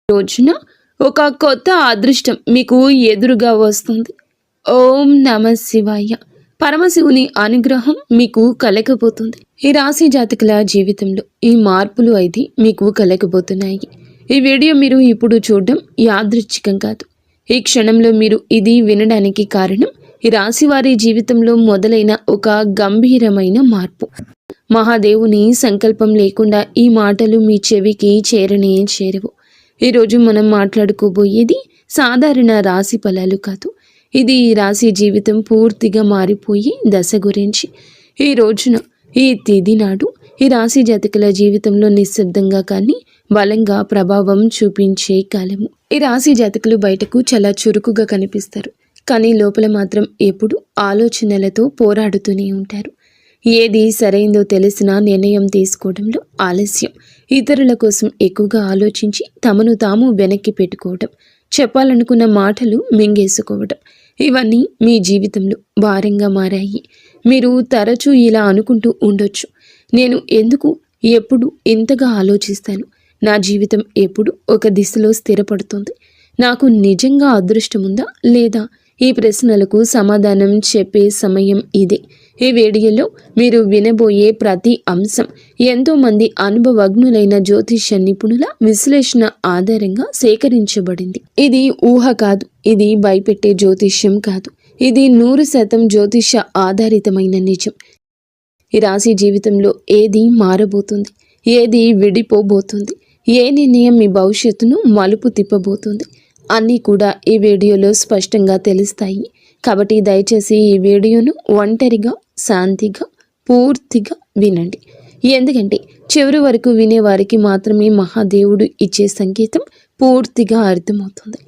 రోజున ఒక కొత్త అదృష్టం మీకు ఎదురుగా వస్తుంది. ఓం నమ శివాయ. పరమశివుని అనుగ్రహం మీకు కలగబోతుంది. ఈ రాశి జాతకుల జీవితంలో ఈ మార్పులు అయితే మీకు కలగబోతున్నాయి. ఈ వీడియో మీరు ఇప్పుడు చూడడం యాదృచ్ఛికం కాదు. ఈ క్షణంలో మీరు ఇది వినడానికి కారణం ఈ రాశి వారి జీవితంలో మొదలైన ఒక గంభీరమైన మార్పు. మహాదేవుని సంకల్పం లేకుండా ఈ మాటలు మీ చెవికి చేరనే చేరవు. ఈరోజు మనం మాట్లాడుకోబోయేది సాధారణ రాశి ఫలాలు కాదు. ఇది ఈ రాశి జీవితం పూర్తిగా మారిపోయి దశ గురించి. ఈ రోజున ఈ తేదీ నాడు ఈ రాశి జాతకుల జీవితంలో నిశ్శబ్దంగా కానీ బలంగా ప్రభావం చూపించే కాలము. ఈ రాశి జాతకులు బయటకు చాలా చురుకుగా కనిపిస్తారు, కానీ లోపల మాత్రం ఎప్పుడు ఆలోచనలతో పోరాడుతూనే ఉంటారు. ఏది సరైందో తెలిసినా నిర్ణయం తీసుకోవడంలో ఆలస్యం, ఇతరుల కోసం ఎక్కువగా ఆలోచించి తమను తాము వెనక్కి పెట్టుకోవడం, చెప్పాలనుకున్న మాటలు మింగేసుకోవడం, ఇవన్నీ మీ జీవితంలో భారంగా మారాయి. మీరు తరచూ ఇలా అనుకుంటూ ఉండొచ్చు, నేను ఎందుకు ఎప్పుడు ఇంతగా ఆలోచిస్తాను, నా జీవితం ఎప్పుడు ఒక దిశలో స్థిరపడుతుంది, నాకు నిజంగా అదృష్టముందా లేదా? ఈ ప్రశ్నలకు సమాధానం చెప్పే సమయం ఇదే. ఈ వీడియోలో మీరు వినబోయే ప్రతి అంశం ఎంతోమంది అనుభవజ్ఞులైన జ్యోతిష్య నిపుణుల విశ్లేషణ ఆధారంగా సేకరించబడింది. ఇది ఊహ కాదు, ఇది భయపెట్టే జ్యోతిష్యం కాదు, ఇది 100% జ్యోతిష్య ఆధారితమైన నిజం. ఈ రాశి జీవితంలో ఏది మారబోతుంది, ఏది విడిపోబోతుంది, ఏ నిర్ణయం మీ భవిష్యత్తును మలుపు తిప్పబోతుంది అన్నీ కూడా ఈ వీడియోలో స్పష్టంగా తెలుస్తాయి. కాబట్టి దయచేసి ఈ వీడియోను ఒంటరిగా శాంతిగా పూర్తిగా వినండి. ఎందుకంటే చివరి వరకు వినేవారికి మాత్రమే మహాదేవుడు ఇచ్చే సంకేతం పూర్తిగా అర్థమవుతుంది.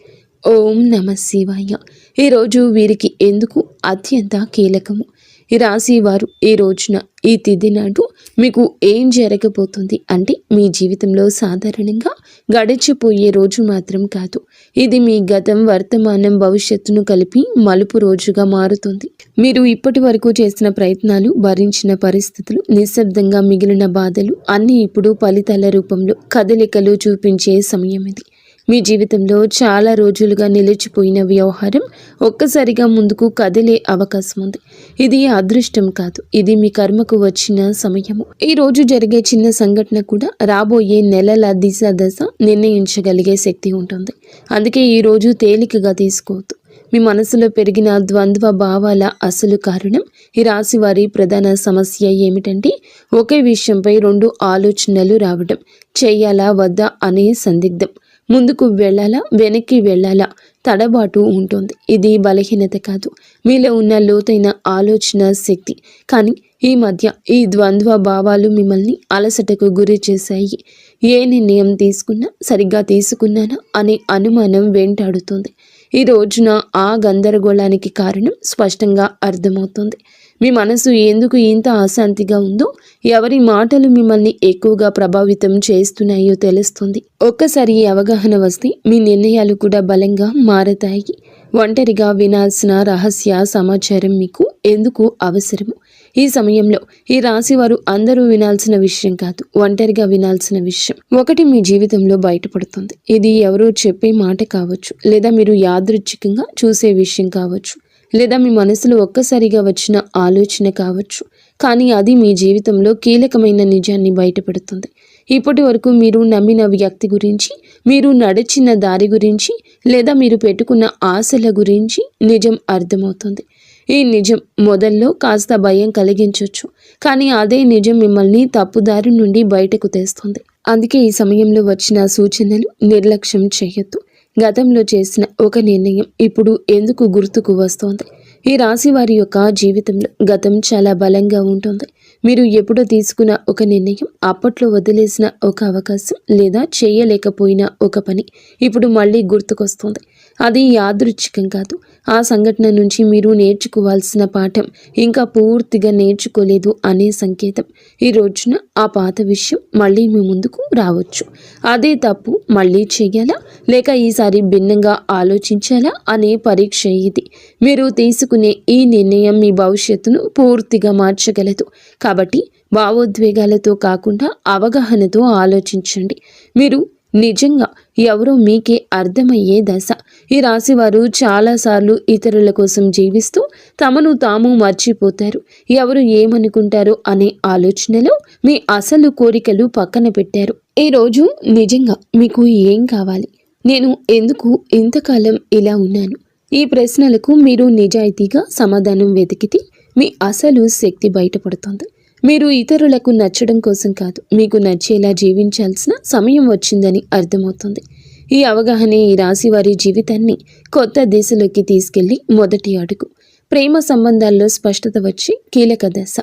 ఓం నమ శివాయ. ఈరోజు వీరికి ఎందుకు అత్యంత కీలకము. ఈ రాశి వారు ఈ రోజున ఈ తిథి నాడు మీకు ఏం జరగబోతుంది అంటే మీ జీవితంలో సాధారణంగా గడిచిపోయే రోజు మాత్రం కాదు, ఇది మీ గతం వర్తమానం భవిష్యత్తును కలిపి మలుపు రోజుగా మారుతుంది. మీరు ఇప్పటి వరకు చేసిన ప్రయత్నాలు, భరించిన పరిస్థితులు, నిశ్శబ్దంగా మిగిలిన బాధలు అన్నీ ఇప్పుడు ఫలితాల రూపంలో కదలికలు చూపించే సమయం ఇది. మీ జీవితంలో చాలా రోజులుగా నిలిచిపోయిన వ్యవహారం ఒక్కసారిగా ముందుకు కదిలే అవకాశం ఉంది. ఇది అదృష్టం కాదు, ఇది మీ కర్మకు వచ్చిన సమయము. ఈ రోజు జరిగే చిన్న సంఘటన కూడా రాబోయే నెలల దిశ దశ నిర్ణయించగలిగే శక్తి ఉంటుంది. అందుకే ఈ రోజు తేలికగా తీసుకోవద్దు. మీ మనసులో పెరిగిన ద్వంద్వ భావాల అసలు కారణం ఈ రాశి వారి ప్రధాన సమస్య ఏమిటంటే ఒకే విషయంపై 2 ఆలోచనలు రావడం, చేయాలా వద్దా అనే సందిగ్ధం, ముందుకు వెళ్ళాలా వెనక్కి వెళ్ళాలా తడబాటు ఉంటుంది. ఇది బలహీనత కాదు, మీలో ఉన్న లోతైన ఆలోచన శక్తి. కానీ ఈ మధ్య ఈ ద్వంద్వ భావాలు మిమ్మల్ని అలసటకు గురి చేశాయి. ఏ నిర్ణయం తీసుకున్నా సరిగ్గా తీసుకున్నానా అనే అనుమానం వెంటాడుతుంది. ఈ రోజున ఆ గందరగోళానికి కారణం స్పష్టంగా అర్థమవుతుంది. మీ మనసు ఎందుకు ఇంత అశాంతిగా ఉందో, ఎవరి మాటలు మిమ్మల్ని ఎక్కువగా ప్రభావితం చేస్తున్నాయో తెలుస్తుంది. ఒక్కసారి ఈ అవగాహన వస్తే మీ నిర్ణయాలు కూడా బలంగా మారతాయి. ఒంటరిగా వినాల్సిన రహస్య సమాచారం మీకు ఎందుకు అవసరము. ఈ సమయంలో ఈ రాశి వారు అందరూ వినాల్సిన విషయం కాదు, ఒంటరిగా వినాల్సిన విషయం ఒకటి మీ జీవితంలో బయటపడుతుంది. ఇది ఎవరో చెప్పే మాట కావచ్చు, లేదా మీరు యాదృచ్ఛికంగా చూసే విషయం కావచ్చు, లేదా మీ మనసులో ఒక్కసారిగా వచ్చిన ఆలోచన కావచ్చు. కానీ అది మీ జీవితంలో కీలకమైన నిజాన్ని బయటపెడుతుంది. ఇప్పటి వరకు మీరు నమ్మిన వ్యక్తి గురించి, మీరు నడిచిన దారి గురించి, లేదా మీరు పెట్టుకున్న ఆశల గురించి నిజం అర్థమవుతుంది. ఈ నిజం మొదల్లో కాస్త భయం కలిగించవచ్చు, కానీ అదే నిజం మిమ్మల్ని తప్పుదారి నుండి బయటకు తెస్తుంది. అందుకే ఈ సమయంలో వచ్చిన సూచనలు నిర్లక్ష్యం చేయొద్దు. గతంలో చేసిన ఒక నిర్ణయం ఇప్పుడు ఎందుకు గుర్తుకు వస్తోంది. ఈ రాశి వారి యొక్క జీవితంలో గతం చాలా బలంగా ఉంటుంది. మీరు ఎప్పుడో తీసుకున్న ఒక నిర్ణయం, అప్పట్లో వదిలేసిన ఒక అవకాశం, లేదా చేయలేకపోయిన ఒక పని ఇప్పుడు మళ్ళీ గుర్తుకొస్తుంది. అది యాదృచ్ఛికం కాదు. ఆ సంఘటన నుంచి మీరు నేర్చుకోవాల్సిన పాఠం ఇంకా పూర్తిగా నేర్చుకోలేదు అనే సంకేతం. ఈ రోజున ఆ పాత విషయం మళ్ళీ మీ ముందుకు రావచ్చు. అదే తప్పు మళ్ళీ చేయాలా లేక ఈసారి భిన్నంగా ఆలోచించాలా అనే పరీక్ష ఇది. మీరు తీసుకునే ఈ నిర్ణయం మీ భవిష్యత్తును పూర్తిగా మార్చగలదు. కాబట్టి భావోద్వేగాలతో కాకుండా అవగాహనతో ఆలోచించండి. మీరు నిజంగా ఎవరో మీకే అర్థమయ్యే దశ. ఈ రాశివారు చాలాసార్లు ఇతరుల కోసం జీవిస్తూ తమను తాము మర్చిపోతారు. ఎవరు ఏమనుకుంటారో అనే ఆలోచనలో మీ అసలు కోరికలు పక్కన పెట్టారు. ఈరోజు నిజంగా మీకు ఏం కావాలి? నేను ఎందుకు ఇంతకాలం ఇలా ఉన్నాను? ఈ ప్రశ్నలకు మీరు నిజాయితీగా సమాధానం వెతికితే మీ అసలు శక్తి బయటపడుతుంది. మీరు ఇతరులకు నచ్చడం కోసం కాదు, మీకు నచ్చేలా జీవించాల్సిన సమయం వచ్చిందని అర్థమవుతుంది. ఈ అవగాహనే ఈ రాశి వారి జీవితాన్ని కొత్త దిశలోకి తీసుకెళ్లి మొదటి అడుగు. ప్రేమ సంబంధాల్లో స్పష్టత వచ్చి కీలక దశ.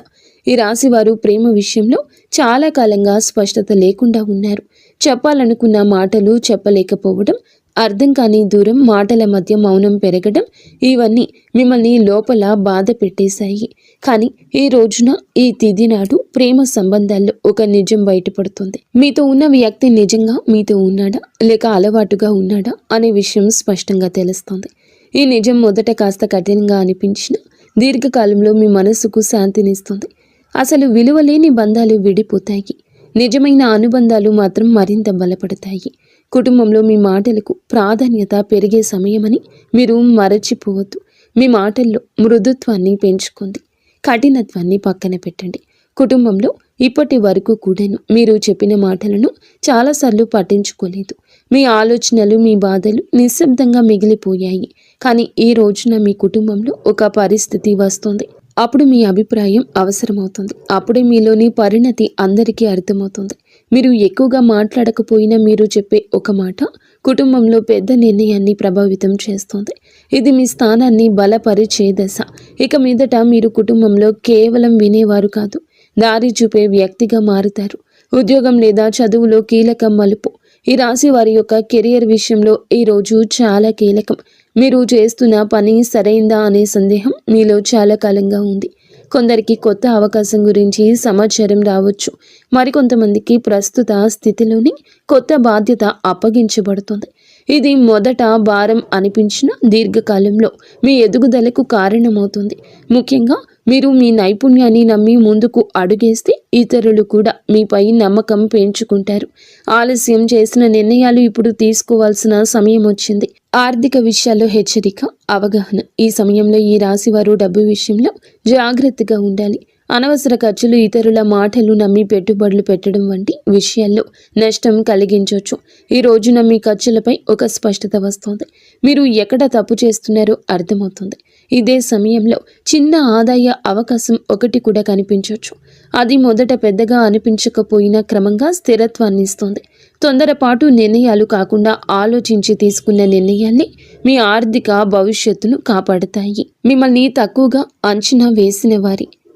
ఈ రాశి వారు ప్రేమ విషయంలో చాలా కాలంగా స్పష్టత లేకుండా ఉన్నారు. చెప్పాలనుకున్న మాటలు చెప్పలేకపోవడం, అర్థం కాని దూరం, మాటల మధ్య మౌనం పెరగడం, ఇవన్నీ మిమ్మల్ని లోపల బాధ పెట్టేశాయి. కానీ ఈ రోజున, ఈ తిథి నాడు ప్రేమ సంబంధాల్లో ఒక నిజం బయటపడుతుంది. మీతో ఉన్న వ్యక్తి నిజంగా మీతో ఉన్నాడా లేక అలవాటుగా ఉన్నాడా అనే విషయం స్పష్టంగా తెలుస్తుంది. ఈ నిజం మొదట కాస్త కఠినంగా అనిపించినా దీర్ఘకాలంలో మీ మనసుకు శాంతినిస్తుంది. అసలు విలువలేని బంధాలు విడిపోతాయి, నిజమైన అనుబంధాలు మాత్రం మరింత బలపడతాయి. కుటుంబంలో మీ మాటలకు ప్రాధాన్యత పెరిగే సమయమని మీరు మరచిపోవద్దు. మీ మాటల్లో మృదుత్వాన్ని పెంచుకోండి, కఠినత్వాన్ని పక్కన పెట్టండి. కుటుంబంలో ఇప్పటి వరకు కూడాను మీరు చెప్పిన మాటలను చాలాసార్లు పట్టించుకోలేదు. మీ ఆలోచనలు, మీ బాధలు నిశ్శబ్దంగా మిగిలిపోయాయి. కానీ ఈ రోజున మీ కుటుంబంలో ఒక పరిస్థితి వస్తుంది. అప్పుడు మీ అభిప్రాయం అవసరమవుతుంది. అప్పుడే మీలోని పరిణతి అందరికీ అర్థమవుతుంది. మీరు ఎక్కువగా మాట్లాడకపోయినా మీరు చెప్పే ఒక మాట కుటుంబంలో పెద్ద నిర్ణయాన్ని ప్రభావితం చేస్తుంది. ఇది మీ స్థానాన్ని బలపరిచే దశ. ఇక మీదట మీరు కుటుంబంలో కేవలం వినేవారు కాదు, దారి చూపే వ్యక్తిగా మారుతారు. ఉద్యోగం లేదా చదువులో కీలక మలుపు. ఈ రాశి వారి యొక్క కెరియర్ విషయంలో ఈ రోజు చాలా కీలకం. మీరు చేస్తున్న పని సరైందా అనే సందేహం మీలో చాలా కాలంగా ఉంది. కొందరికి కొత్త అవకాశం గురించి సమాచారం రావచ్చు. మరికొంతమందికి ప్రస్తుత స్థితిలోని కొత్త బాధ్యత అప్పగించబడుతుంది. ఇది మొదట భారం అనిపించిన దీర్ఘకాలంలో మీ ఎదుగుదలకు కారణమవుతుంది. ముఖ్యంగా మీరు మీ నైపుణ్యాన్ని నమ్మి ముందుకు అడుగేస్తే ఇతరులు కూడా మీపై నమ్మకం పెంచుకుంటారు. ఆలస్యం చేసిన నిర్ణయాలు ఇప్పుడు తీసుకోవాల్సిన సమయం వచ్చింది. ఆర్థిక విషయాల్లో హెచ్చరిక, అవగాహన. ఈ సమయంలో ఈ రాశివారు డబ్బు విషయంలో జాగ్రత్తగా ఉండాలి. అనవసర ఖర్చులు, ఇతరుల మాటలు నమ్మి పెట్టుబడులు పెట్టడం వంటి విషయాల్లో నష్టం కలిగించవచ్చు. ఈ రోజున మీ ఖర్చులపై ఒక స్పష్టత వస్తుంది. మీరు ఎక్కడ తప్పు చేస్తున్నారో అర్థమవుతుంది. ఇదే సమయంలో చిన్న ఆదాయ అవకాశం ఒకటి కూడా కనిపించవచ్చు. అది మొదట పెద్దగా అనిపించకపోయినా క్రమంగా స్థిరత్వాన్ని ఇస్తుంది. తొందరపాటు నిర్ణయాలు కాకుండా ఆలోచించి తీసుకున్న నిర్ణయాల్ని మీ ఆర్థిక భవిష్యత్తును కాపాడుతాయి. మిమ్మల్ని తక్కువగా అంచనా వేసిన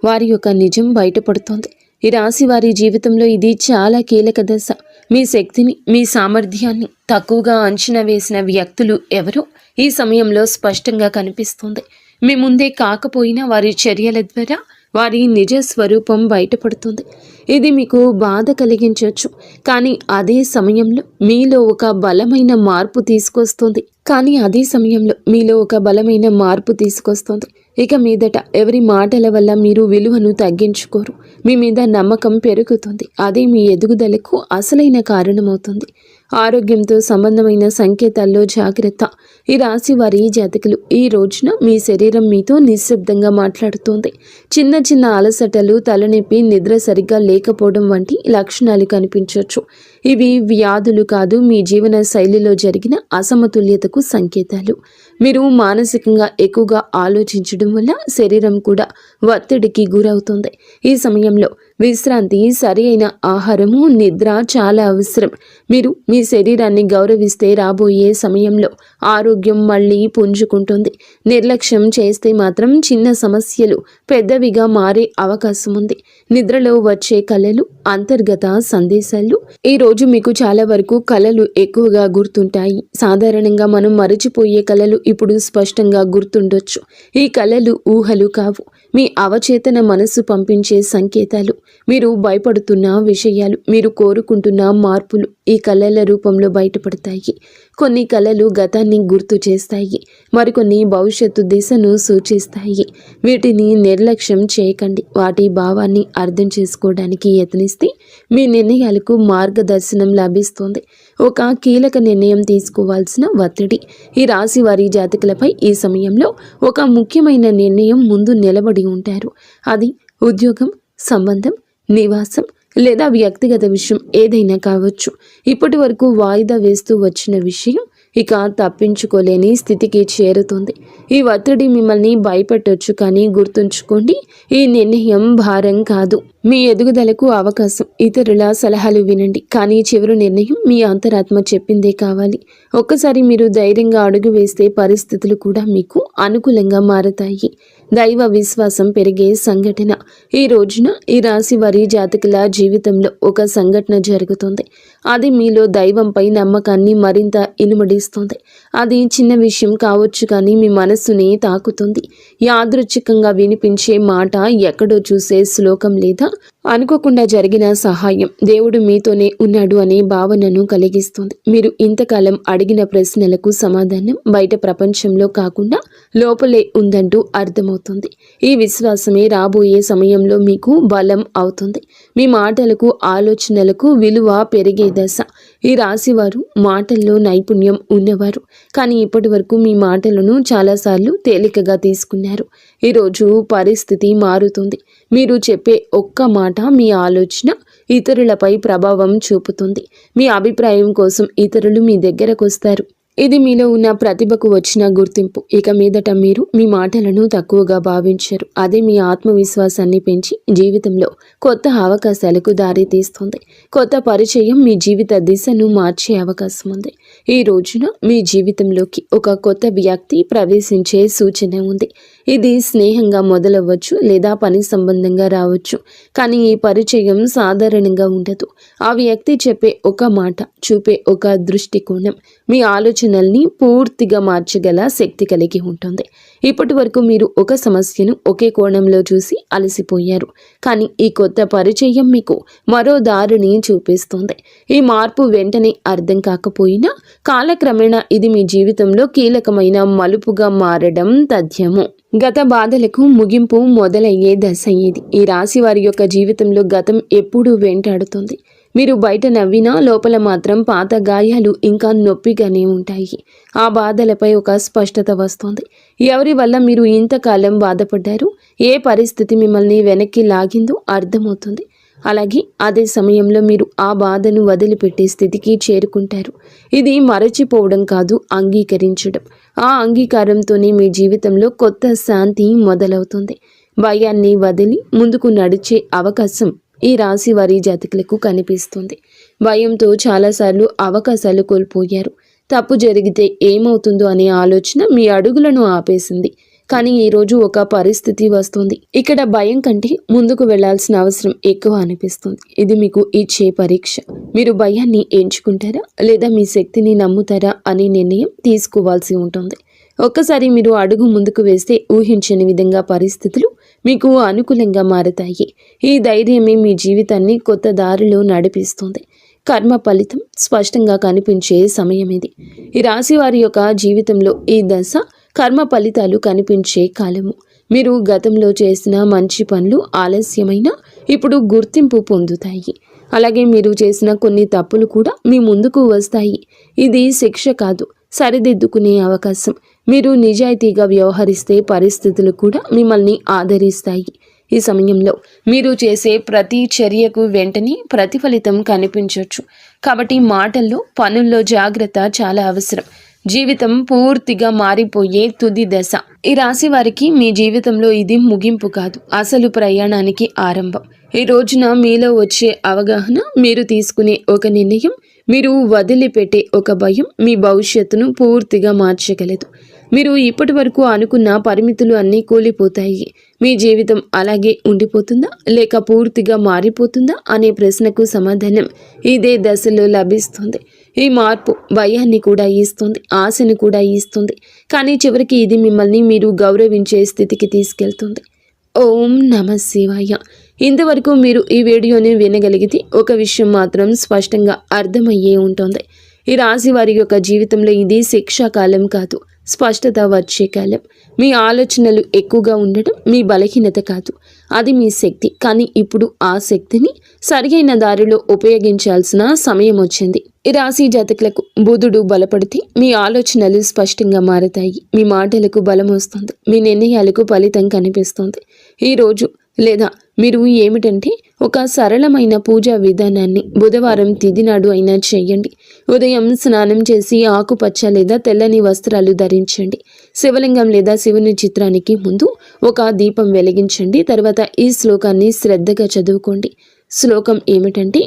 వారి యొక్క నిజం బయటపడుతోంది. ఈ రాశి వారి జీవితంలో ఇది చాలా కీలక దశ. మీ శక్తిని, మీ సామర్థ్యాన్ని తక్కువగా అంచనా వేసిన వ్యక్తులు ఎవరో ఈ సమయంలో స్పష్టంగా కనిపిస్తుంది. మీ ముందే కాకపోయినా వారి చర్యల ద్వారా వారి నిజ స్వరూపం బయటపడుతుంది. ఇది మీకు బాధ కలిగించవచ్చు, కానీ అదే సమయంలో మీలో ఒక బలమైన మార్పు తీసుకొస్తుంది. ఇక మీదట ఎవరి మాటల వల్ల మీరు విలువను తగ్గించుకోరు. మీ మీద నమ్మకం పెరుగుతుంది. అదే మీ ఎదుగుదలకు అసలైన కారణమవుతుంది. ఆరోగ్యంతో సంబంధమైన సంకేతాల్లో జాగ్రత్త. ఈ రాశి వారి జాతకులు ఈ రోజున మీ శరీరం మీతో నిశ్శబ్దంగా మాట్లాడుతోంది. చిన్న చిన్న అలసటలు, తలనొప్పి, నిద్ర సరిగ్గా లేకపోవడం వంటి లక్షణాలు కనిపించవచ్చు. ఇవి వ్యాధులు కాదు, మీ జీవన శైలిలో జరిగిన అసమతుల్యతకు సంకేతాలు. మీరు మానసికంగా ఎక్కువగా ఆలోచించడం వల్ల శరీరం కూడా ఒత్తిడికి గురవుతుంది. ఈ సమయంలో విశ్రాంతి, సరి అయిన ఆహారము, నిద్ర చాలా అవసరం. మీరు మీ శరీరాన్ని గౌరవిస్తే రాబోయే సమయంలో ఆరోగ్యం మళ్ళీ పుంజుకుంటుంది. నిర్లక్ష్యం చేస్తే మాత్రం చిన్న సమస్యలు పెద్దవిగా మారే అవకాశం ఉంది. నిద్రలో వచ్చే కలలు, అంతర్గత సందేశాలు. ఈ రోజు మీకు చాలా వరకు కలలు ఎక్కువగా గుర్తుంటాయి. సాధారణంగా మనం మరచిపోయే కలలు ఇప్పుడు స్పష్టంగా గుర్తుండొచ్చు. ఈ కలలు ఊహలు కావు, మీ అవచేతన మనసు పంపించే సంకేతాలు. మీరు భయపడుతున్న విషయాలు, మీరు కోరుకుంటున్న మార్పులు ఈ కళల రూపంలో బయటపడతాయి. కొన్ని కళలు గతాన్ని గుర్తు చేస్తాయి, మరికొన్ని భవిష్యత్తు దిశను సూచిస్తాయి. వీటిని నిర్లక్ష్యం చేయకండి. వాటి భావాన్ని అర్థం చేసుకోవడానికి యత్నిస్తే మీ నిర్ణయాలకు మార్గదర్శనం లభిస్తుంది. ఒక కీలక నిర్ణయం తీసుకోవాల్సిన ఒత్తిడి. ఈ రాశి వారి జాతకులపై ఈ సమయంలో ఒక ముఖ్యమైన నిర్ణయం ముందు నిలబడి ఉంటారు. అది ఉద్యోగం, సంబంధం, నివాసం లేదా వ్యక్తిగత విషయం ఏదైనా కావచ్చు. ఇప్పటి వరకు వాయిదా వేస్తూ వచ్చిన విషయం ఇక తప్పించుకోలేని స్థితికి చేరుతుంది. ఈ ఒత్తిడి మిమ్మల్ని భయపెట్టొచ్చు, కానీ గుర్తుంచుకోండి, ఈ నిర్ణయం భారం కాదు, మీ ఎదుగుదలకు అవకాశం. ఇతరుల సలహాలు వినండి, కానీ చివరి నిర్ణయం మీ అంతరాత్మ చెప్పిందే కావాలి. ఒక్కసారి మీరు ధైర్యంగా అడుగు వేస్తే పరిస్థితులు కూడా మీకు అనుకూలంగా మారతాయి. దైవ విశ్వాసం పెరిగే సంఘటన. ఈ రోజున ఈ రాశి వారి జాతకుల జీవితంలో ఒక సంఘటన జరుగుతుంది. అది మీలో దైవంపై నమ్మకాన్ని మరింత ఇనుమడిస్తుంది. అది చిన్న విషయం కావచ్చు, కానీ మీ మనస్సుని తాకుతుంది. యాదృచ్ఛికంగా వినిపించే మాట, ఎక్కడో చూసే శ్లోకం లేదా అనుకోకుండా జరిగిన సహాయం దేవుడు మీతోనే ఉన్నాడు అనే భావనను కలిగిస్తుంది. మీరు ఇంతకాలం అడిగిన ప్రశ్నలకు సమాధానం బయట ప్రపంచంలో కాకుండా లోపలే ఉందంటూ అర్థమవుతుంది. ఈ విశ్వాసమే రాబోయే సమయంలో మీకు బలం అవుతుంది. మీ మాటలకు, ఆలోచనలకు విలువ పెరిగే దశ. ఈ రాశివారు మాటల్లో నైపుణ్యం ఉన్నవారు, కానీ ఇప్పటి వరకు మీ మాటలను చాలాసార్లు తేలికగా తీసుకున్నారు. ఈరోజు పరిస్థితి మారుతుంది. మీరు చెప్పే ఒక్క మాట మీ ఆలోచన ఇతరులపై ప్రభావం చూపుతుంది. మీ అభిప్రాయం కోసం ఇతరులు మీ దగ్గరకు వస్తారు. ఇది మీలో ఉన్న ప్రతిభకు వచ్చిన గుర్తింపు. ఇక మీదట మీరు మీ మాటలను తక్కువగా భావించరు. అదే మీ ఆత్మవిశ్వాసాన్ని పెంచి జీవితంలో కొత్త అవకాశాలకు దారి తీస్తుంది. కొత్త పరిచయం మీ జీవిత దిశను మార్చే అవకాశం ఉంది. ఈ రోజున మీ జీవితంలోకి ఒక కొత్త వ్యక్తి ప్రవేశించే సూచన ఉంది. ఇది స్నేహంగా మొదలవ్వచ్చు లేదా పని సంబంధంగా రావచ్చు, కానీ ఈ పరిచయం సాధారణంగా ఉండదు. ఆ వ్యక్తి చెప్పే ఒక మాట, చూపే ఒక దృష్టికోణం మీ ఆలోచనల్ని పూర్తిగా మార్చగల శక్తి కలిగి ఉంటుంది. ఇప్పటి వరకు మీరు ఒక సమస్యను ఒకే కోణంలో చూసి అలసిపోయారు, కానీ ఈ కొత్త పరిచయం మీకు మరో దారిని చూపిస్తుంది. ఈ మార్పు వెంటనే అర్థం కాకపోయినా కాలక్రమేణా ఇది మీ జీవితంలో కీలకమైన మలుపుగా మారడం తథ్యము. గత బాధలకు ముగింపు మొదలయ్యే దశ ఇది. ఈ రాశి వారి యొక్క జీవితంలో గతం ఎప్పుడూ వెంటాడుతుంది. మీరు బయట నవ్వినా లోపల మాత్రం పాత గాయాలు ఇంకా నొప్పిగానే ఉంటాయి. ఆ బాధలపై ఒక స్పష్టత వస్తుంది. ఎవరి వల్ల మీరు ఇంతకాలం బాధపడ్డారు, ఏ పరిస్థితి మిమ్మల్ని వెనక్కి లాగిందో అర్థమవుతుంది. అలాగే అదే సమయంలో మీరు ఆ బాధను వదిలిపెట్టే స్థితికి చేరుకుంటారు. ఇది మరచిపోవడం కాదు, అంగీకరించడం. ఆ అంగీకారంతోనే మీ జీవితంలో కొత్త శాంతి మొదలవుతుంది. భయాన్ని వదిలి ముందుకు నడిచే అవకాశం ఈ రాశి వారి జాతకులకు కనిపిస్తుంది. భయంతో చాలాసార్లు అవకాశాలు కోల్పోయారు. తప్పు జరిగితే ఏమవుతుందో అనే ఆలోచన మీ అడుగులను ఆపేసింది. కానీ ఈరోజు ఒక పరిస్థితి వస్తుంది. ఇక్కడ భయం కంటే ముందుకు వెళ్లాల్సిన అవసరం ఎక్కువ అనిపిస్తుంది. ఇది మీకు ఇచ్చే పరీక్ష. మీరు భయాన్ని ఎంచుకుంటారా లేదా మీ శక్తిని నమ్ముతారా అనే నిర్ణయం తీసుకోవాల్సి ఉంటుంది. ఒక్కసారి మీరు అడుగు ముందుకు వేస్తే ఊహించని విధంగా పరిస్థితులు మీకు అనుకూలంగా మారతాయి. ఈ ధైర్యమే మీ జీవితాన్ని కొత్త దారిలో నడిపిస్తుంది. కర్మ ఫలితం స్పష్టంగా కనిపించే సమయం ఇది. ఈ రాశి వారి యొక్క జీవితంలో ఈ దశ కర్మ ఫలితాలు కనిపించే కాలము. మీరు గతంలో చేసిన మంచి పనులు ఆలస్యమైన ఇప్పుడు గుర్తింపు పొందుతాయి. అలాగే మీరు చేసిన కొన్ని తప్పులు కూడా మీ ముందుకు వస్తాయి. ఇది శిక్ష కాదు, సరిదిద్దుకునే అవకాశం. మీరు నిజాయితీగా వ్యవహరిస్తే పరిస్థితులు కూడా మిమ్మల్ని ఆదరిస్తాయి. ఈ సమయంలో మీరు చేసే ప్రతి చర్యకు వెంటనే ప్రతిఫలితం కనిపించవచ్చు. కాబట్టి మాటల్లో, పనుల్లో జాగ్రత్త చాలా అవసరం. జీవితం పూర్తిగా మారిపోయే తుది దశ. ఈ రాశి వారికి మీ జీవితంలో ఇది ముగింపు కాదు, అసలు ప్రయాణానికి ఆరంభం. ఈ రోజున మీలో వచ్చే అవగాహన, మీరు తీసుకునే ఒక నిర్ణయం, మీరు వదిలిపెట్టే ఒక భయం మీ భవిష్యత్తును పూర్తిగా మార్చగలదు. మీరు ఇప్పటి వరకు అనుకున్న పరిమితులు అన్నీ కూలిపోతాయి. మీ జీవితం అలాగే ఉండిపోతుందా లేక పూర్తిగా మారిపోతుందా అనే ప్రశ్నకు సమాధానం ఇదే దశలో లభిస్తుంది. ఈ మార్పు భయాన్ని కూడా ఇస్తుంది, ఆశను కూడా ఇస్తుంది, కానీ చివరికి ఇది మిమ్మల్ని మీరు గౌరవించే స్థితికి తీసుకెళ్తుంది. ఓం నమః శివాయ. ఇంతవరకు మీరు ఈ వీడియోని వినగలిగితే ఒక విషయం మాత్రం స్పష్టంగా అర్థమయ్యే ఉంటుంది. ఈ రాశి వారి యొక్క జీవితంలో ఇది శిక్షాకాలం కాదు, స్పష్టత వచ్చే కాలం. మీ ఆలోచనలు ఎక్కువగా ఉండటం మీ బలహీనత కాదు, అది మీ శక్తి. కానీ ఇప్పుడు ఆ శక్తిని సరియైన దారిలో ఉపయోగించాల్సిన సమయం వచ్చింది. ఈ రాశి జాతకులకు బుధుడు బలపడితే మీ ఆలోచనలు స్పష్టంగా మారతాయి. మీ మాటలకు బలం వస్తుంది. మీ నిర్ణయాలకు ఫలితం కనిపిస్తుంది. ఈరోజు లేదా మీరు ఏమిటంటే ఒక సరళమైన పూజా విధానాన్ని బుధవారం తిథి నాడు అయినా చేయండి. ఉదయం స్నానం చేసి ఆకుపచ్చ లేదా తెల్లని వస్త్రాలు ధరించండి. శివలింగం లేదా శివుని చిత్రానికి ముందు ఒక దీపం వెలిగించండి. తర్వాత ఈ శ్లోకాన్ని శ్రద్ధగా చదువుకోండి. శ్లోకం ఏమిటంటే,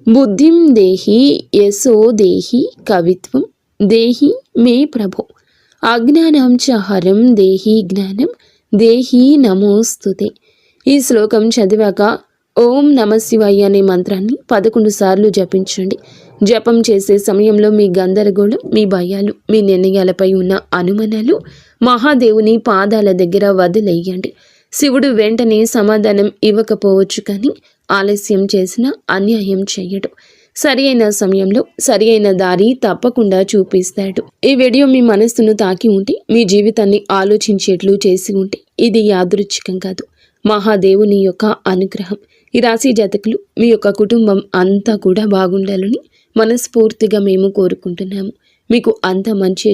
బుద్ధిం దేహి యశో దేహి కవిత్వం దేహి మే ప్రభో అజ్ఞానం చ హరం దేహి జ్ఞానం దేహి నమోస్తుతే. ఈ శ్లోకం చదివాక ఓం నమ శివాయ అనే మంత్రాన్ని 11 సార్లు జపించండి. జపం చేసే సమయంలో మీ గందరగోళం, మీ భయాలు, మీ నిర్ణయాలపై ఉన్న అనుమానాలు మహాదేవుని పాదాల దగ్గర వదిలేయండి. శివుడు వెంటనే సమాధానం ఇవ్వకపోవచ్చు, కానీ ఆలస్యం చేసిన అన్యాయం చెయ్యడు. సరి అయిన సమయంలో సరి అయిన దారి తప్పకుండా చూపిస్తాడు. ఈ వీడియో మీ మనస్సును తాకి ఉంటే, మీ జీవితాన్ని ఆలోచించేట్లు చేసి ఉంటే ఇది యాదృచ్ఛికం కాదు, మహాదేవుని యొక్క అనుగ్రహం. ఈ రాశి జాతకులు మీ యొక్క కుటుంబం అంతా కూడా బాగుండాలని మనస్ఫూర్తిగా మేము కోరుకుంటున్నాము. మీకు అంత మంచి